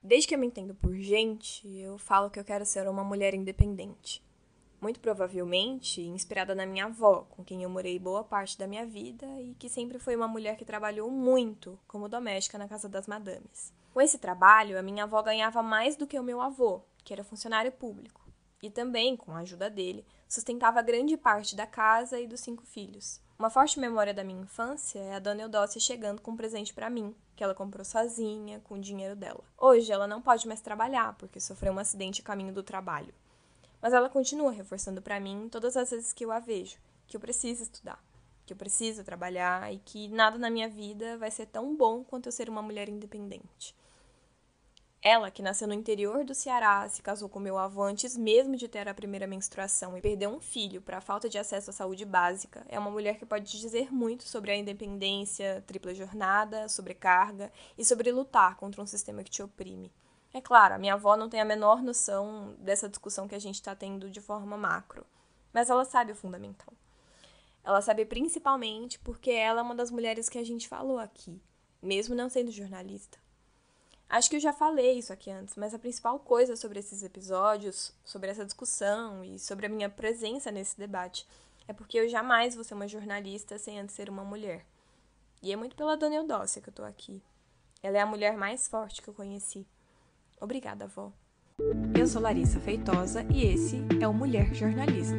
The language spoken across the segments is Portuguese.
Desde que eu me entendo por gente, eu falo que eu quero ser uma mulher independente. Muito provavelmente inspirada na minha avó, com quem eu morei boa parte da minha vida e que sempre foi uma mulher que trabalhou muito como doméstica na casa das madames. Com esse trabalho, a minha avó ganhava mais do que o meu avô, que era funcionário público, e também, com a ajuda dele, sustentava grande parte da casa e dos 5 filhos. Uma forte memória da minha infância é a dona Eudócia chegando com um presente para mim, que ela comprou sozinha, com o dinheiro dela. Hoje ela não pode mais trabalhar, porque sofreu um acidente a caminho do trabalho. Mas ela continua reforçando para mim todas as vezes que eu a vejo, que eu preciso estudar, que eu preciso trabalhar e que nada na minha vida vai ser tão bom quanto eu ser uma mulher independente. Ela, que nasceu no interior do Ceará, se casou com meu avô antes mesmo de ter a primeira menstruação e perdeu um filho para a falta de acesso à saúde básica, é uma mulher que pode dizer muito sobre a independência, tripla jornada, sobrecarga e sobre lutar contra um sistema que te oprime. É claro, a minha avó não tem a menor noção dessa discussão que a gente está tendo de forma macro, mas ela sabe o fundamental. Ela sabe principalmente porque ela é uma das mulheres que a gente falou aqui, mesmo não sendo jornalista. Acho que eu já falei isso aqui antes, mas a principal coisa sobre esses episódios, sobre essa discussão e sobre a minha presença nesse debate é porque eu jamais vou ser uma jornalista sem antes ser uma mulher. E é muito pela dona Eudócia que eu tô aqui. Ela é a mulher mais forte que eu conheci. Obrigada, avó. Eu sou Larissa Feitosa e esse é o Mulher Jornalista.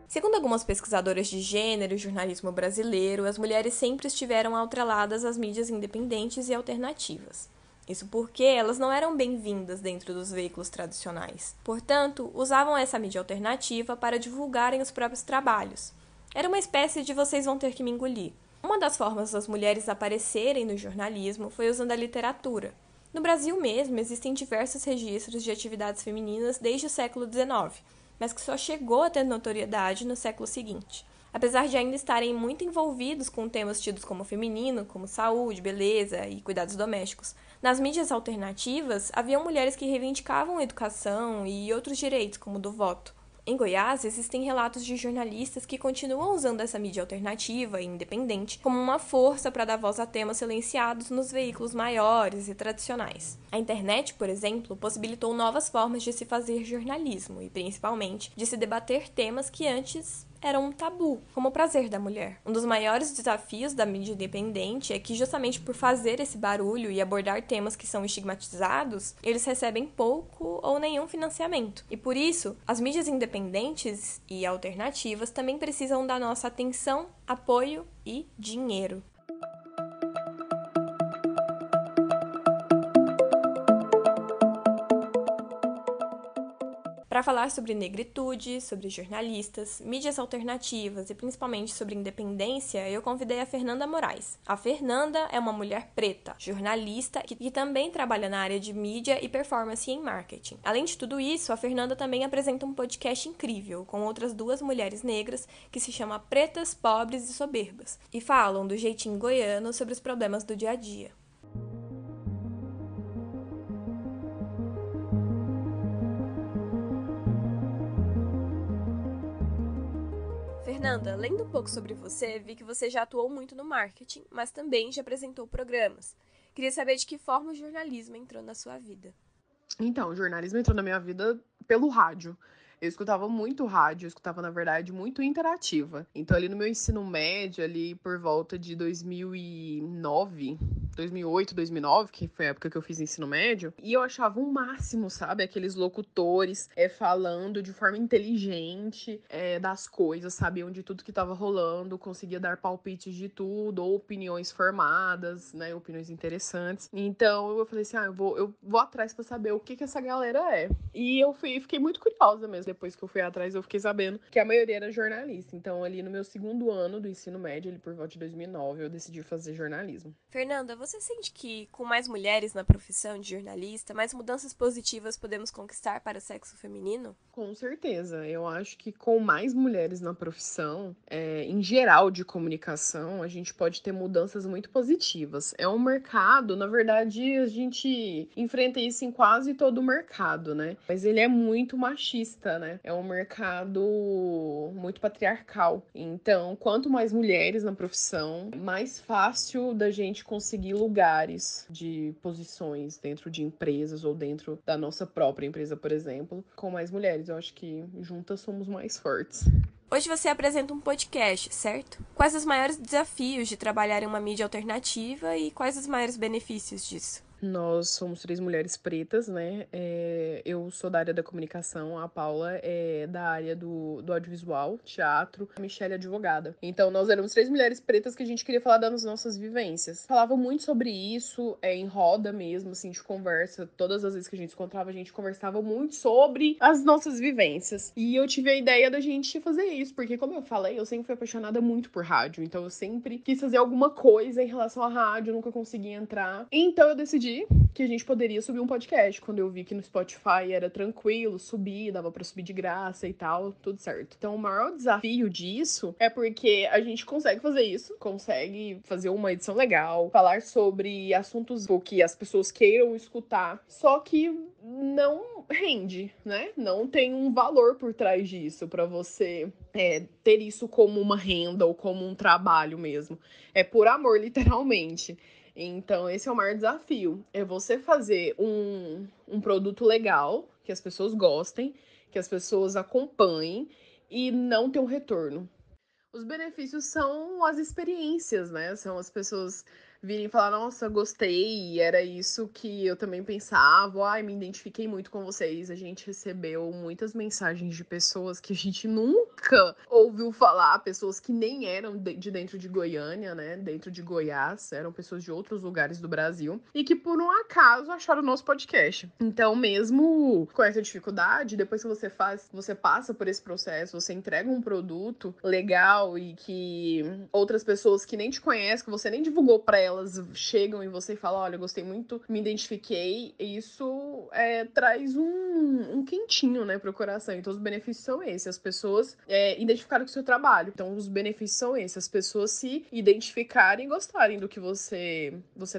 Segundo algumas pesquisadoras de gênero e jornalismo brasileiro, as mulheres sempre estiveram atreladas às mídias independentes e alternativas. Isso porque elas não eram bem-vindas dentro dos veículos tradicionais. Portanto, usavam essa mídia alternativa para divulgarem os próprios trabalhos. Era uma espécie de vocês vão ter que me engolir. Uma das formas das mulheres aparecerem no jornalismo foi usando a literatura. No Brasil mesmo, existem diversos registros de atividades femininas desde o século XIX, mas que só chegou a ter notoriedade no século seguinte. Apesar de ainda estarem muito envolvidos com temas tidos como feminino, como saúde, beleza e cuidados domésticos, nas mídias alternativas haviam mulheres que reivindicavam a educação e outros direitos, como o do voto. Em Goiás, existem relatos de jornalistas que continuam usando essa mídia alternativa e independente como uma força para dar voz a temas silenciados nos veículos maiores e tradicionais. A internet, por exemplo, possibilitou novas formas de se fazer jornalismo e, principalmente, de se debater temas que antes eram um tabu, como o prazer da mulher. Um dos maiores desafios da mídia independente é que, justamente por fazer esse barulho e abordar temas que são estigmatizados, eles recebem pouco ou nenhum financiamento. E por isso, as mídias independentes e alternativas também precisam da nossa atenção, apoio e dinheiro. Para falar sobre negritude, sobre jornalistas, mídias alternativas e principalmente sobre independência, eu convidei a Fernanda Moraes. A Fernanda é uma mulher preta, jornalista que também trabalha na área de mídia e performance em marketing. Além de tudo isso, a Fernanda também apresenta um podcast incrível com outras 2 mulheres negras que se chama Pretas, Pobres e Soberbas e falam do jeitinho goiano sobre os problemas do dia a dia. Fernanda, lendo um pouco sobre você, vi que você já atuou muito no marketing, mas também já apresentou programas. Queria saber de que forma o jornalismo entrou na sua vida. Então, o jornalismo entrou na minha vida pelo rádio. Eu escutava muito rádio, eu escutava, na verdade, muito interativa. Então, ali no meu ensino médio, ali por volta de 2009, 2008, 2009, que foi a época que eu fiz ensino médio, e eu achava o máximo, sabe? Aqueles locutores falando de forma inteligente das coisas, sabiam de tudo que estava rolando, conseguia dar palpites de tudo, ou opiniões formadas, né? Opiniões interessantes. Então, eu falei assim, eu vou atrás pra saber o que essa galera é. E eu fiquei muito curiosa mesmo. Depois que eu fui atrás, eu fiquei sabendo que a maioria era jornalista. Então, ali no meu segundo ano do ensino médio, ali por volta de 2009, eu decidi fazer jornalismo. Fernanda, você sente que com mais mulheres na profissão de jornalista, mais mudanças positivas podemos conquistar para o sexo feminino? Com certeza. Eu acho que com mais mulheres na profissão, em geral de comunicação, a gente pode ter mudanças muito positivas. É um mercado, na verdade, a gente enfrenta isso em quase todo o mercado, né? Mas ele é muito machista, né? É um mercado muito patriarcal. Então, quanto mais mulheres na profissão, mais fácil da gente conseguir lugares de posições dentro de empresas ou dentro da nossa própria empresa, por exemplo, com mais mulheres. Eu acho que juntas somos mais fortes. Hoje você apresenta um podcast, certo? Quais os maiores desafios de trabalhar em uma mídia alternativa e quais os maiores benefícios disso? Nós somos 3 mulheres pretas, né? Eu sou da área da comunicação, a Paula é da área do audiovisual, teatro, a Michelle é advogada. Então, nós éramos 3 mulheres pretas que a gente queria falar das nossas vivências. Falava muito sobre isso, em roda mesmo, assim, de conversa. Todas as vezes que a gente se encontrava, a gente conversava muito sobre as nossas vivências. E eu tive a ideia da gente fazer isso, porque, como eu falei, eu sempre fui apaixonada muito por rádio. Então, eu sempre quis fazer alguma coisa em relação à rádio, nunca consegui entrar. Então, eu decidi que a gente poderia subir um podcast. Quando eu vi que no Spotify era tranquilo, subir, dava pra subir de graça e tal, tudo certo. Então, o maior desafio disso é porque a gente consegue fazer isso, consegue fazer uma edição legal, falar sobre assuntos que as pessoas queiram escutar, só que não rende, né? Não tem um valor por trás disso pra você ter isso como uma renda ou como um trabalho mesmo. É por amor, literalmente. Então, esse é o maior desafio. É você fazer um produto legal, que as pessoas gostem, que as pessoas acompanhem e não ter um retorno. Os benefícios são as experiências, né? São as pessoas virem falar, nossa, gostei, era isso que eu também pensava, ai, me identifiquei muito com vocês. A gente recebeu muitas mensagens de pessoas que a gente nunca ouviu falar, pessoas que nem eram de dentro de Goiânia, né? Dentro de Goiás, eram pessoas de outros lugares do Brasil e que por um acaso acharam o nosso podcast. Então, mesmo com essa dificuldade, depois que você passa por esse processo, você entrega um produto legal e que outras pessoas que nem te conhecem, que você nem divulgou pra elas, chegam em você e falam, olha, gostei muito, me identifiquei, isso traz um quentinho, né, pro coração. Então, os benefícios são esses, as pessoas identificaram com o seu trabalho. Então, os benefícios são esses, as pessoas se identificarem e gostarem do que você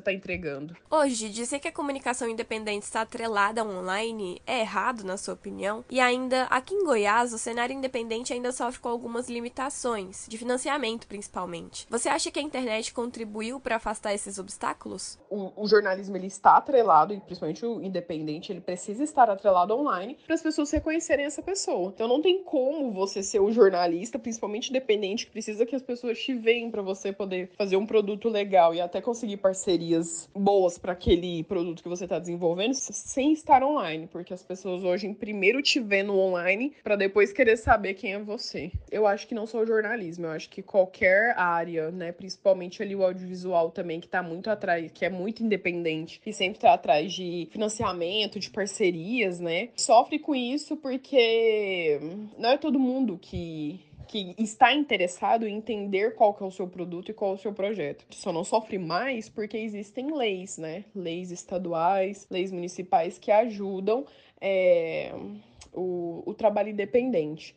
tá entregando. Hoje, dizer que a comunicação independente está atrelada ao online é errado, na sua opinião? E ainda, aqui em Goiás, o cenário independente ainda sofre com algumas limitações, de financiamento principalmente. Você acha que a internet contribuiu para afastar esses obstáculos? O jornalismo, ele está atrelado, e principalmente o independente, ele precisa estar atrelado online para as pessoas reconhecerem essa pessoa. Então não tem como você ser um jornalista, principalmente independente, que precisa que as pessoas te veem para você poder fazer um produto legal e até conseguir parcerias boas para aquele produto que você está desenvolvendo, sem estar online, porque as pessoas hoje primeiro te vê no online para depois querer saber quem é você. Eu acho que não só o jornalismo, eu acho que qualquer área, né, principalmente ali o audiovisual também, que tá muito atrás, que é muito independente e sempre tá atrás de financiamento, de parcerias, né, sofre com isso porque não é todo mundo que está interessado em entender qual que é o seu produto e qual é o seu projeto. Só não sofre mais porque existem leis, né? Leis estaduais, leis municipais que ajudam o trabalho independente.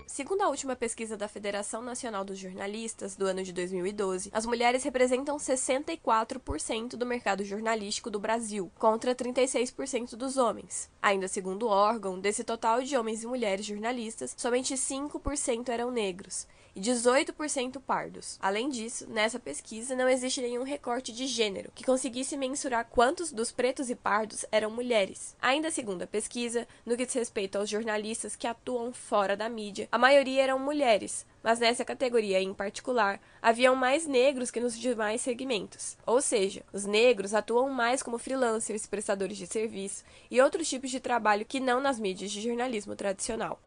Segundo a última pesquisa da Federação Nacional dos Jornalistas, do ano de 2012, as mulheres representam 64% do mercado jornalístico do Brasil, contra 36% dos homens. Ainda segundo o órgão, desse total de homens e mulheres jornalistas, somente 5% eram negros e 18% pardos. Além disso, nessa pesquisa não existe nenhum recorte de gênero que conseguisse mensurar quantos dos pretos e pardos eram mulheres. Ainda segundo a pesquisa, no que diz respeito aos jornalistas que atuam fora da mídia, a maioria eram mulheres, mas nessa categoria em particular, haviam mais negros que nos demais segmentos. Ou seja, os negros atuam mais como freelancers, prestadores de serviço e outros tipos de trabalho que não nas mídias de jornalismo tradicional.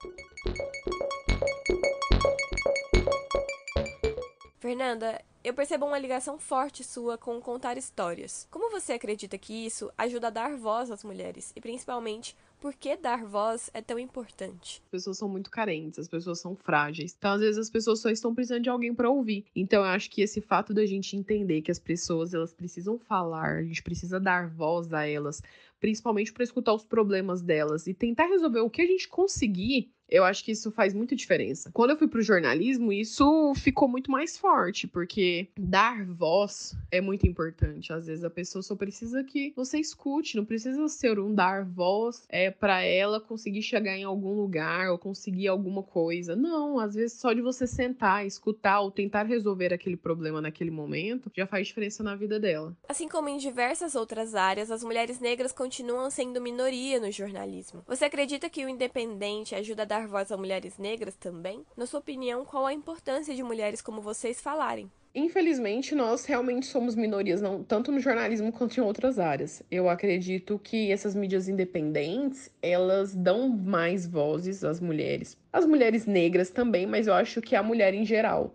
Fernanda, eu percebo uma ligação forte sua com contar histórias. Como você acredita que isso ajuda a dar voz às mulheres? E principalmente, por que dar voz é tão importante? As pessoas são muito carentes, as pessoas são frágeis. Então, às vezes, as pessoas só estão precisando de alguém para ouvir. Então, eu acho que esse fato da gente entender que as pessoas, elas precisam falar, a gente precisa dar voz a elas, principalmente para escutar os problemas delas e tentar resolver o que a gente conseguir, Eu acho que isso faz muita diferença. Quando eu fui pro jornalismo, isso ficou muito mais forte, porque dar voz é muito importante. Às vezes a pessoa só precisa que você escute, não precisa ser um dar voz para ela conseguir chegar em algum lugar ou conseguir alguma coisa. Não, às vezes só de você sentar, escutar ou tentar resolver aquele problema naquele momento já faz diferença na vida dela. Assim como em diversas outras áreas, as mulheres negras continuam sendo minoria no jornalismo. Você acredita que o independente ajuda a dar voz a mulheres negras também? Na sua opinião, qual a importância de mulheres como vocês falarem? Infelizmente, nós realmente somos minorias, não, tanto no jornalismo quanto em outras áreas. Eu acredito que essas mídias independentes, elas dão mais vozes às mulheres. As mulheres negras também, mas eu acho que a mulher em geral.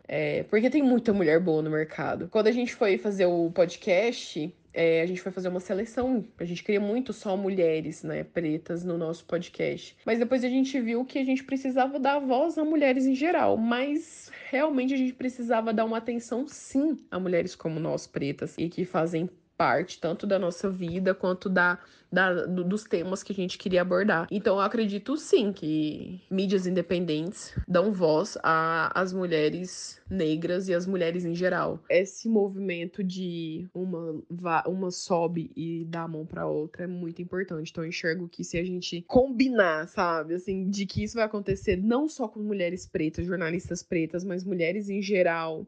Porque tem muita mulher boa no mercado. Quando a gente foi fazer o podcast, a gente foi fazer uma seleção. A gente queria muito só mulheres, né, pretas no nosso podcast. Mas depois a gente viu que a gente precisava dar voz a mulheres em geral. Mas realmente a gente precisava dar uma atenção, sim, a mulheres como nós, pretas, e que fazem parte tanto da nossa vida quanto dos temas que a gente queria abordar. Então eu acredito sim que mídias independentes dão voz às mulheres negras e às mulheres em geral. Esse movimento de uma sobe e dá a mão para outra é muito importante. Então eu enxergo que se a gente combinar, sabe, assim, de que isso vai acontecer não só com mulheres pretas, jornalistas pretas, mas mulheres em geral,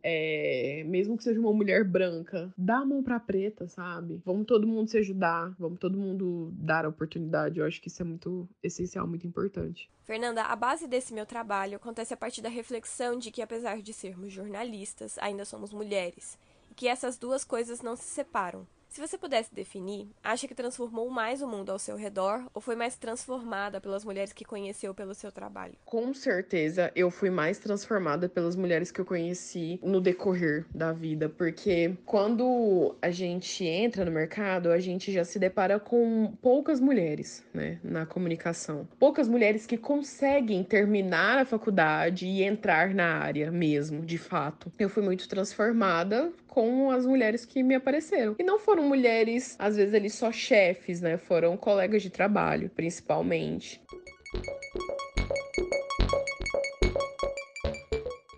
mesmo que seja uma mulher branca, dá a mão pra preta, sabe? Vamos todo mundo se ajudar, vamos todo mundo dar a oportunidade. Eu acho que isso é muito essencial, muito importante. Fernanda, a base desse meu trabalho acontece a partir da reflexão de que, apesar de sermos jornalistas, ainda somos mulheres, e que essas duas coisas não se separam. Se você pudesse definir, acha que transformou mais o mundo ao seu redor ou foi mais transformada pelas mulheres que conheceu pelo seu trabalho? Com certeza, eu fui mais transformada pelas mulheres que eu conheci no decorrer da vida, porque quando a gente entra no mercado, a gente já se depara com poucas mulheres, né, na comunicação. Poucas mulheres que conseguem terminar a faculdade e entrar na área mesmo, de fato. Eu fui muito transformada com as mulheres que me apareceram. E não foram mulheres, às vezes, ali só chefes, né? Foram colegas de trabalho, principalmente.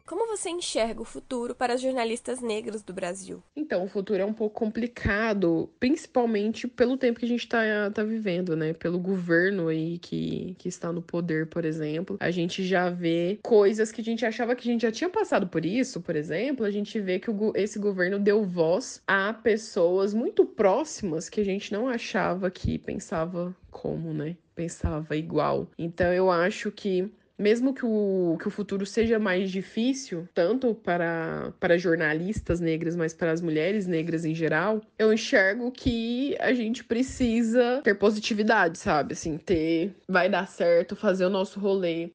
Como você enxerga o futuro para as jornalistas negras do Brasil? Então, o futuro é um pouco complicado, principalmente pelo tempo que a gente tá vivendo, né? Pelo governo aí que está no poder, por exemplo. A gente já vê coisas que a gente achava que a gente já tinha passado por isso, por exemplo. A gente vê que esse governo deu voz a pessoas muito próximas que a gente não achava que pensava como, né? Pensava igual. Então, eu acho que mesmo que o futuro seja mais difícil, tanto para jornalistas negras, mas para as mulheres negras em geral, eu enxergo que a gente precisa ter positividade, sabe? Assim, vai dar certo, fazer o nosso rolê.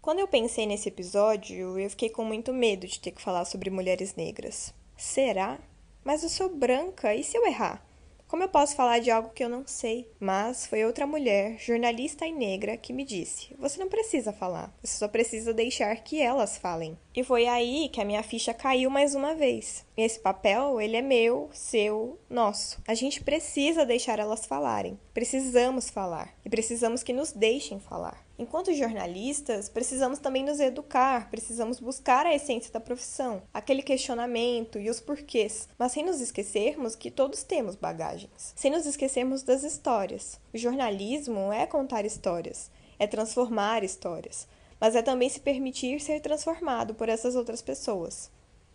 Quando eu pensei nesse episódio, eu fiquei com muito medo de ter que falar sobre mulheres negras. Será? Mas eu sou branca, e se eu errar? Como eu posso falar de algo que eu não sei? Mas foi outra mulher, jornalista e negra, que me disse: você não precisa falar, você só precisa deixar que elas falem. E foi aí que a minha ficha caiu mais uma vez. Esse papel, ele é meu, seu, nosso. A gente precisa deixar elas falarem. Precisamos falar. E precisamos que nos deixem falar. Enquanto jornalistas, precisamos também nos educar, precisamos buscar a essência da profissão, aquele questionamento e os porquês, mas sem nos esquecermos que todos temos bagagens, sem nos esquecermos das histórias. O jornalismo é contar histórias, é transformar histórias, mas é também se permitir ser transformado por essas outras pessoas.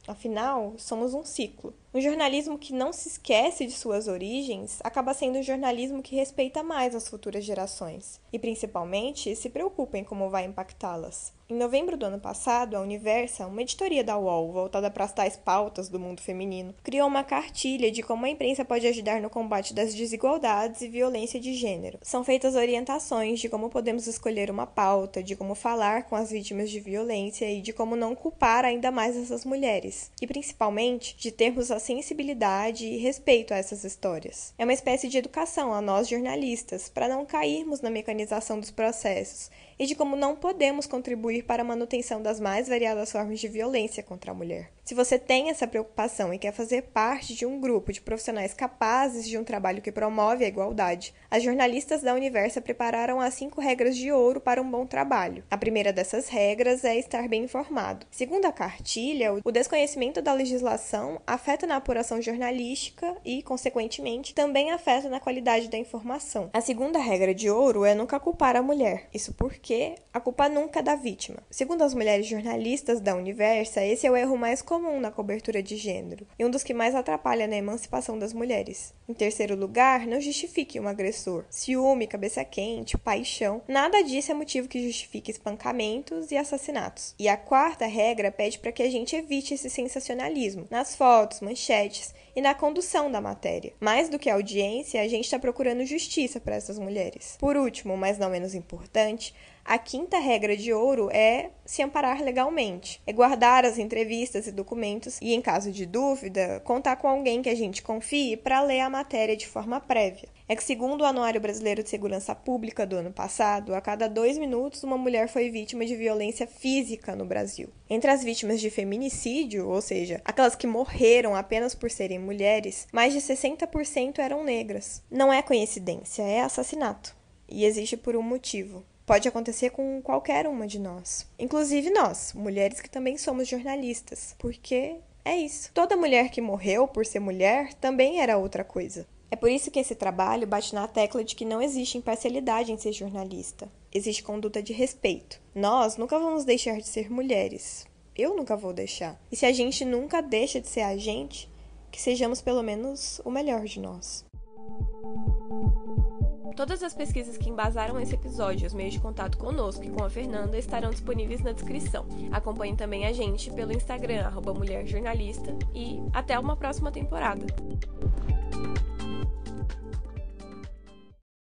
Afinal, somos um ciclo. Um jornalismo que não se esquece de suas origens acaba sendo um jornalismo que respeita mais as futuras gerações e, principalmente, se preocupa em como vai impactá-las. Em novembro do ano passado, a Universa, uma editoria da UOL voltada para as tais pautas do mundo feminino, criou uma cartilha de como a imprensa pode ajudar no combate das desigualdades e violência de gênero. São feitas orientações de como podemos escolher uma pauta, de como falar com as vítimas de violência e de como não culpar ainda mais essas mulheres. E, principalmente, de termos a sensibilidade e respeito a essas histórias. É uma espécie de educação a nós jornalistas, para não cairmos na mecanização dos processos e de como não podemos contribuir para a manutenção das mais variadas formas de violência contra a mulher. Se você tem essa preocupação e quer fazer parte de um grupo de profissionais capazes de um trabalho que promove a igualdade, as jornalistas da Universa prepararam as 5 regras de ouro para um bom trabalho. A primeira dessas regras é estar bem informado. Segundo a cartilha, o desconhecimento da legislação afeta na apuração jornalística e, consequentemente, também afeta na qualidade da informação. A segunda regra de ouro é nunca culpar a mulher. Isso porque a culpa nunca é da vítima. Segundo as mulheres jornalistas da Universa, esse é o erro mais comum na cobertura de gênero e um dos que mais atrapalha na emancipação das mulheres. Em terceiro lugar, não justifique um agressor. Ciúme, cabeça quente, paixão, nada disso é motivo que justifique espancamentos e assassinatos. E a quarta regra pede para que a gente evite esse sensacionalismo nas fotos, manchetes e na condução da matéria. Mais do que audiência, a gente está procurando justiça para essas mulheres. Por último, mas não menos importante, a quinta regra de ouro é se amparar legalmente. É guardar as entrevistas e documentos e, em caso de dúvida, contar com alguém que a gente confie para ler a matéria de forma prévia. É que, segundo o Anuário Brasileiro de Segurança Pública do ano passado, a cada 2 minutos uma mulher foi vítima de violência física no Brasil. Entre as vítimas de feminicídio, ou seja, aquelas que morreram apenas por serem mulheres, mais de 60% eram negras. Não é coincidência, é assassinato. E existe por um motivo. Pode acontecer com qualquer uma de nós. Inclusive nós, mulheres que também somos jornalistas. Porque é isso. Toda mulher que morreu por ser mulher também era outra coisa. É por isso que esse trabalho bate na tecla de que não existe imparcialidade em ser jornalista. Existe conduta de respeito. Nós nunca vamos deixar de ser mulheres. Eu nunca vou deixar. E se a gente nunca deixa de ser a gente, que sejamos pelo menos o melhor de nós. Todas as pesquisas que embasaram esse episódio e os meios de contato conosco e com a Fernanda estarão disponíveis na descrição. Acompanhe também a gente pelo Instagram, @mulherjornalista, e até uma próxima temporada.